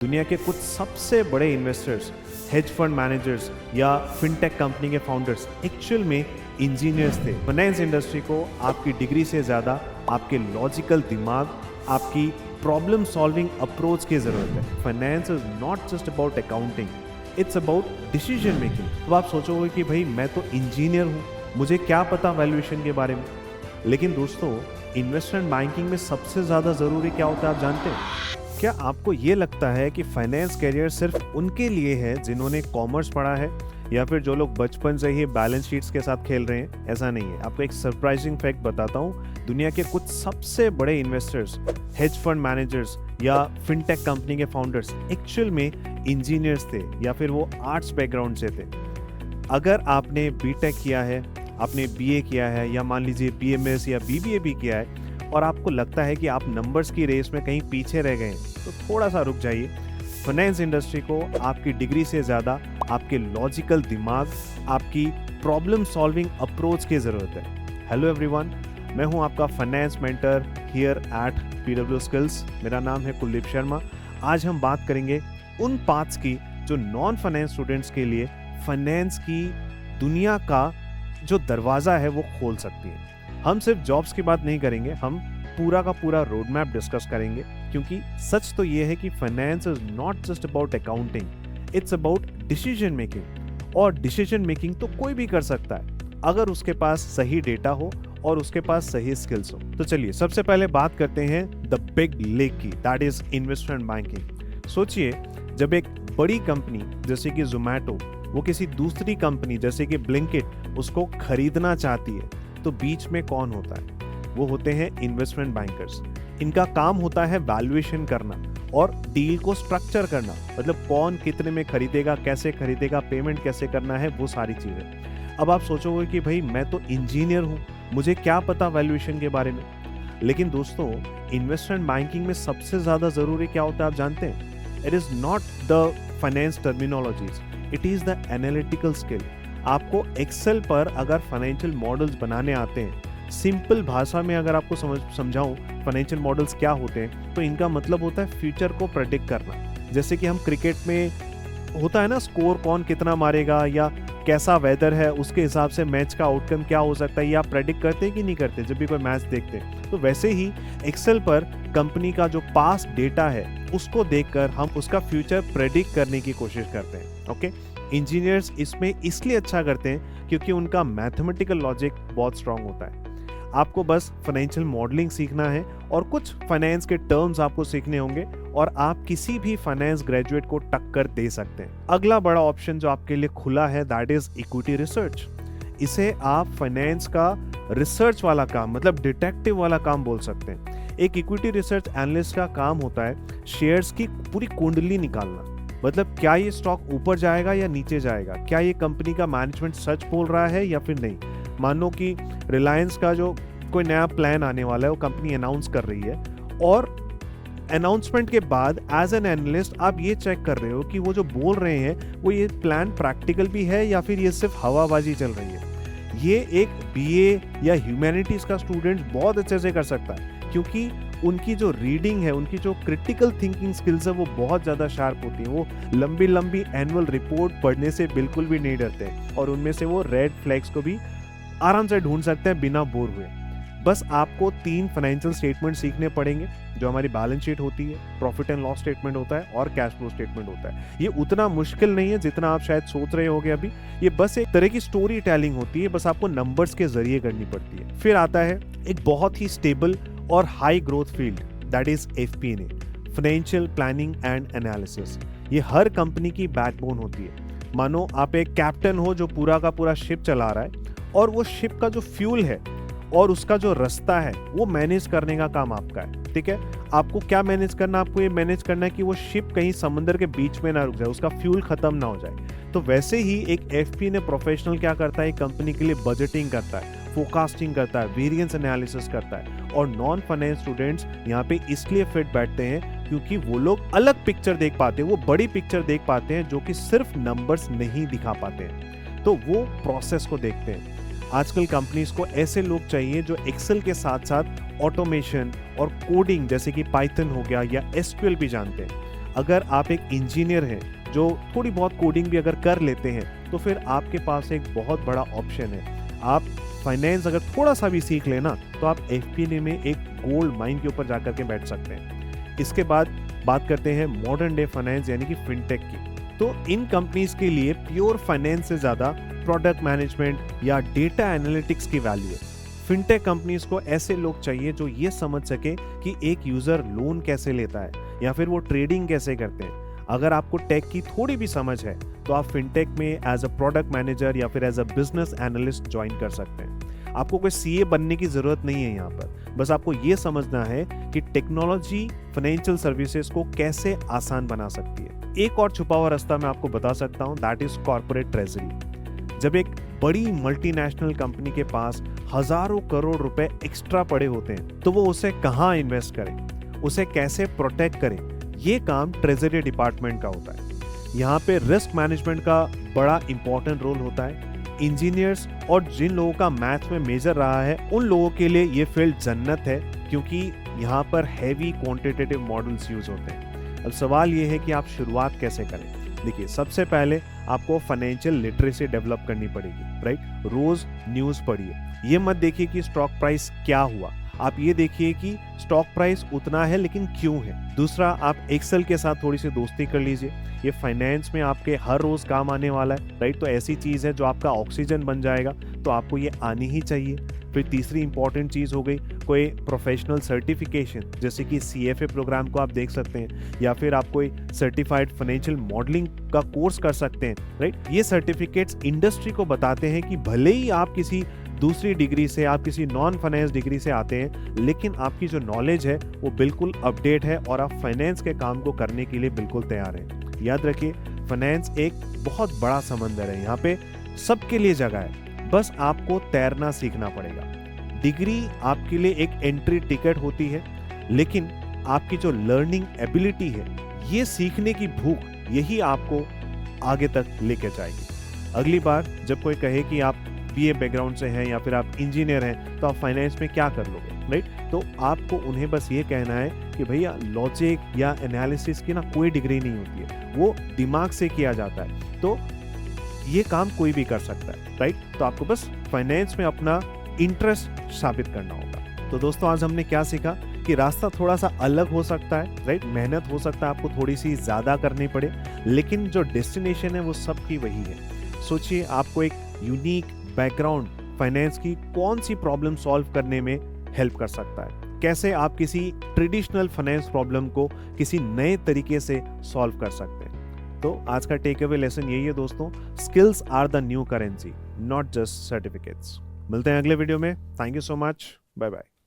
दुनिया के कुछ सबसे बड़े इन्वेस्टर्स, हेज फंड मैनेजर्स या फिनटेक कंपनी के फाउंडर्स एक्चुअल में इंजीनियर्स थे। फाइनेंस इंडस्ट्री को आपकी डिग्री से ज़्यादा आपके लॉजिकल दिमाग, आपकी प्रॉब्लम सॉल्विंग अप्रोच की ज़रूरत है। Finance is not just about accounting, it's about decision making. तो आप सोचोगे कि भाई मैं तो इंजीनियर हूँ, मुझे क्या पता वैल्यूएशन के बारे में। लेकिन दोस्तों, इन्वेस्टमेंट बैंकिंग में सबसे ज़्यादा ज़रूरी क्या होता है आप जानते हैं? क्या आपको ये लगता है कि फाइनेंस करियर सिर्फ उनके लिए है जिन्होंने कॉमर्स पढ़ा है, या फिर जो लोग बचपन से ही बैलेंस शीट्स के साथ खेल रहे हैं? ऐसा नहीं है। आपको एक सरप्राइजिंग फैक्ट बताता हूँ। दुनिया के कुछ सबसे बड़े इन्वेस्टर्स, हेज फंड मैनेजर्स या फिनटेक कंपनी के फाउंडर्स एक्चुअल में इंजीनियर्स थे, या फिर वो आर्ट्स बैकग्राउंड से थे। अगर आपने बीटेक किया है, आपने बीए किया है, या मान लीजिए बीएमएस या बीबीए भी किया है, और आपको लगता है कि आप नंबर्स की रेस में कहीं पीछे रह गए, तो थोड़ा सा रुक जाइए। फाइनेंस इंडस्ट्री को आपकी डिग्री से ज़्यादा आपके लॉजिकल दिमाग, आपकी प्रॉब्लम सॉल्विंग अप्रोच की ज़रूरत है। हेलो एवरीवन, मैं हूं आपका finance mentor here at PW skills. मेरा नाम है कुलदीप शर्मा। आज हम बात करेंगे उन पाथ्स की जो नॉन फाइनेंस स्टूडेंट्स के लिए फाइनेंस की दुनिया का जो दरवाज़ा है वो खोल सकती है। हम सिर्फ जॉब्स की बात नहीं करेंगे, हम पूरा का पूरा रोड मैप डिस्कस करेंगे, क्योंकि सच तो ये है कि finance is not just about accounting, it's about decision making. और डिसीजन मेकिंग तो कोई भी कर सकता है अगर उसके पास सही डेटा हो और उसके पास सही स्किल्स हो। तो चलिए सबसे पहले बात करते हैं द बिग लेक की, दैट इज इन्वेस्टमेंट बैंकिंग। सोचिए, जब एक बड़ी कंपनी जैसे कि जोमैटो वो किसी दूसरी कंपनी जैसे कि ब्लिंकिट उसको खरीदना चाहती है, तो बीच में कौन होता है? वो होते हैं इन्वेस्टमेंट बैंकर्स। इनका काम होता है वैल्यूएशन करना और डील को स्ट्रक्चर करना, मतलब कौन कितने में खरीदेगा, कैसे खरीदेगा, पेमेंट कैसे करना है, वो सारी चीज़ें। अब आप सोचोगे कि भाई मैं तो इंजीनियर हूँ, मुझे क्या पता वैल्यूएशन के बारे में। लेकिन दोस्तों, इन्वेस्टमेंट बैंकिंग में सबसे ज़्यादा ज़रूरी क्या होता है आप जानते हैं? It is not the finance terminologies, it is the analytical skill. आपको एक्सेल पर अगर फाइनेंशियल मॉडल्स बनाने आते हैं, सिंपल भाषा में अगर आपको समझाऊं फाइनेंशियल मॉडल्स क्या होते हैं, तो इनका मतलब होता है फ्यूचर को प्रेडिक्ट करना। जैसे कि हम क्रिकेट में होता है ना, स्कोर कौन कितना मारेगा या कैसा वेदर है, उसके हिसाब से मैच का आउटकम क्या हो सकता है, ये आप प्रेडिक्ट करते हैं कि नहीं करते जब भी कोई मैच देखते हैं? तो वैसे ही एक्सेल पर कंपनी का जो पास्ट डेटा है उसको देखकर हम उसका फ्यूचर प्रेडिक्ट करने की कोशिश करते हैं। ओके, इंजीनियर्स इसमें इसलिए अच्छा करते हैं क्योंकि उनका मैथमेटिकल लॉजिक बहुत स्ट्रांग होता है। आपको बस फाइनेंशियल मॉडलिंग सीखना है और कुछ फाइनेंस के टर्म्स आपको सीखने होंगे, और आप किसी भी फाइनेंस ग्रेजुएट को टक्कर दे सकते हैं। अगला बड़ा ऑप्शन जो आपके लिए खुला है, दैट इज इक्विटी रिसर्च। इसे आप फाइनेंस का रिसर्च वाला काम, मतलब डिटेक्टिव वाला काम बोल सकते हैं। एक इक्विटी रिसर्च एनालिस्ट का काम होता है शेयर्स की पूरी कुंडली निकालना, मतलब क्या ये स्टॉक ऊपर जाएगा या नीचे जाएगा, क्या ये कंपनी का मैनेजमेंट सच बोल रहा है या फिर नहीं। मानो कि रिलायंस का जो कोई नया प्लान आने वाला है वो कंपनी अनाउंस कर रही है, और अनाउंसमेंट के बाद एज एन एनालिस्ट आप ये चेक कर रहे हो कि वो जो बोल रहे हैं वो ये प्लान प्रैक्टिकल भी है या फिर ये सिर्फ हवाबाजी चल रही है। ये एक बीए या ह्यूमैनिटीज का स्टूडेंट बहुत अच्छे से कर सकता है, क्योंकि उनकी जो रीडिंग है, उनकी जो क्रिटिकल थिंकिंग स्किल्स है वो बहुत ज़्यादा शार्प होती है। वो लंबी लंबी एनुअल रिपोर्ट पढ़ने से बिल्कुल भी नहीं डरते हैं, और उनमें से वो रेड फ्लैग्स को भी आराम से ढूंढ सकते हैं बिना बोर हुए। बस आपको 3 फाइनेंशियल स्टेटमेंट सीखने पड़ेंगे, जो हमारी बैलेंस शीट होती है, प्रॉफिट एंड लॉस स्टेटमेंट होता है, और कैश फ्लो स्टेटमेंट होता है। ये उतना मुश्किल नहीं है जितना आप शायद सोच रहे होगे अभी। ये बस एक तरह की स्टोरी टेलिंग होती है, बस आपको नंबर्स के जरिए करनी पड़ती है। फिर आता है एक बहुत ही स्टेबल और high growth field, that is FP&A, financial planning and analysis. ये हर कंपनी की बैकबोन होती है। मानो आप एक कैप्टन हो जो पूरा का पूरा शिप चला रहा है, और वो शिप का जो फ्यूल है और उसका जो रास्ता है वो मैनेज करने का काम आपका है। ठीक है, आपको क्या मैनेज करना? आपको ये मैनेज करना है कि वो शिप कहीं समंदर के बीच में ना रुक जाए, उसका फ्यूल खत्म ना हो जाए। तो वैसे ही एक FP&A प्रोफेशनल क्या करता है? कंपनी के लिए बजटिंग करता है, फोरकास्टिंग करता है, वेरिएंस एनालिसिस करता है। और नॉन फाइनेंस स्टूडेंट्स यहाँ पे इसलिए फिट बैठते हैं क्योंकि वो लोग अलग पिक्चर देख पाते हैं, वो बड़ी पिक्चर देख पाते हैं जो कि सिर्फ नंबर्स नहीं दिखा पाते हैं, तो वो प्रोसेस को देखते हैं। आजकल कंपनीज को ऐसे लोग चाहिए जो एक्सेल के साथ साथ ऑटोमेशन और कोडिंग जैसे कि पाइथन हो गया या SQL भी जानते हैं। अगर आप एक इंजीनियर हैं जो थोड़ी बहुत कोडिंग भी अगर कर लेते हैं तो फिर आपके पास एक बहुत बड़ा ऑप्शन है। आप फाइनेंस अगर थोड़ा सा भी सीख लेना तो आप एफपीए में एक गोल्ड माइन के ऊपर जाकर के बैठ सकते हैं। इसके बाद बात करते हैं मॉडर्न डे फाइनेंस यानी कि फिनटेक की। तो इन कंपनीज के लिए प्योर फाइनेंस से ज्यादा प्रोडक्ट मैनेजमेंट या डेटा एनालिटिक्स की वैल्यू है। फिनटेक कंपनीज को ऐसे लोग चाहिए जो ये समझ सके कि एक यूजर लोन कैसे लेता है या फिर वो ट्रेडिंग कैसे करते हैं। अगर आपको टेक की थोड़ी भी समझ है तो आप फिनटेक में एज अ प्रोडक्ट मैनेजर या फिर as a business analyst join कर सकते हैं। आपको कोई सीए बनने की जरूरत नहीं है यहाँ पर, बस आपको ये समझना है कि टेक्नोलॉजी फाइनेंशियल सर्विसेज को कैसे आसान बना सकती है। एक और छुपा हुआ रास्ता मैं आपको बता सकता हूँ, दैट इज कॉर्पोरेट ट्रेजरी। जब एक बड़ी मल्टीनेशनल कंपनी के पास हजारों करोड़ रुपए एक्स्ट्रा पड़े होते हैं तो वो उसे कहाँ इन्वेस्ट करें, उसे कैसे प्रोटेक्ट करें, ये काम ट्रेजरी डिपार्टमेंट का होता है। यहाँ पे रिस्क मैनेजमेंट का बड़ा इंपॉर्टेंट रोल होता है। इंजीनियर्स और जिन लोगों का मैथ में मेजर रहा है उन लोगों के लिए ये फील्ड जन्नत है, क्योंकि यहाँ पर हैवी क्वांटिटेटिव मॉडल्स यूज होते हैं। अब सवाल ये है कि आप शुरुआत कैसे करें। देखिए, सबसे पहले आपको फाइनेंशियल लिटरेसी डेवलप करनी पड़ेगी, राइट। रोज न्यूज़ पढ़िए, ये मत देखिए कि स्टॉक प्राइस क्या हुआ, आप ये देखिए कि स्टॉक प्राइस उतना है लेकिन क्यों है। दूसरा, आप एक्सेल के साथ थोड़ी सी दोस्ती कर लीजिए, ये फाइनेंस में आपके हर रोज काम आने वाला है, राइट। तो ऐसी चीज है जो आपका ऑक्सीजन बन जाएगा, तो आपको ये आनी ही चाहिए। फिर तीसरी इंपॉर्टेंट चीज हो गई कोई प्रोफेशनल सर्टिफिकेशन, जैसे कि सीएफए प्रोग्राम को आप देख सकते हैं या फिर आप कोई सर्टिफाइड फाइनेंशियल मॉडलिंग का कोर्स कर सकते हैं, राइट। ये सर्टिफिकेट्स इंडस्ट्री को बताते हैं कि भले ही आप किसी दूसरी डिग्री से, आप किसी नॉन फाइनेंस डिग्री से आते हैं, लेकिन आपकी जो नॉलेज है वो बिल्कुल अपडेट है और आप फाइनेंस के काम को करने के लिए बिल्कुल तैयार हैं। याद रखिए, फाइनेंस एक बहुत बड़ा समंदर है, यहाँ पे सबके लिए जगह है, बस आपको तैरना सीखना पड़ेगा। डिग्री आपके लिए एक एंट्री टिकट होती है, लेकिन आपकी जो लर्निंग एबिलिटी है, ये सीखने की भूख, यही आपको आगे तक लेके जाएगी। अगली बार जब कोई कहे कि आप बीए बैकग्राउंड से हैं या फिर आप इंजीनियर हैं तो आप फाइनेंस में क्या कर लोगे, राइट। तो आपको उन्हें बस ये कहना है कि भैया लॉजिक या एनालिसिस की ना कोई डिग्री नहीं होती है, वो दिमाग से किया जाता है, तो ये काम कोई भी कर सकता है, राइट। तो आपको बस फाइनेंस में अपना इंटरेस्ट साबित करना होगा। तो दोस्तों, आज हमने क्या सीखा कि रास्ता थोड़ा सा अलग हो सकता है, राइट। मेहनत हो सकता है आपको थोड़ी सी ज्यादा करनी पड़े, लेकिन जो डेस्टिनेशन है वो सबकी वही है। सोचिए, आपको एक यूनिक बैकग्राउंड फाइनेंस की कौन सी प्रॉब्लम सॉल्व करने में हेल्प कर सकता है, कैसे आप किसी ट्रेडिशनल फाइनेंस प्रॉब्लम को किसी नए तरीके से सॉल्व कर सकते हैं। तो आज का टेक अवे लेसन यही है दोस्तों, skills are the new currency, not just certificates. मिलते हैं अगले वीडियो में। Thank you so much, bye bye.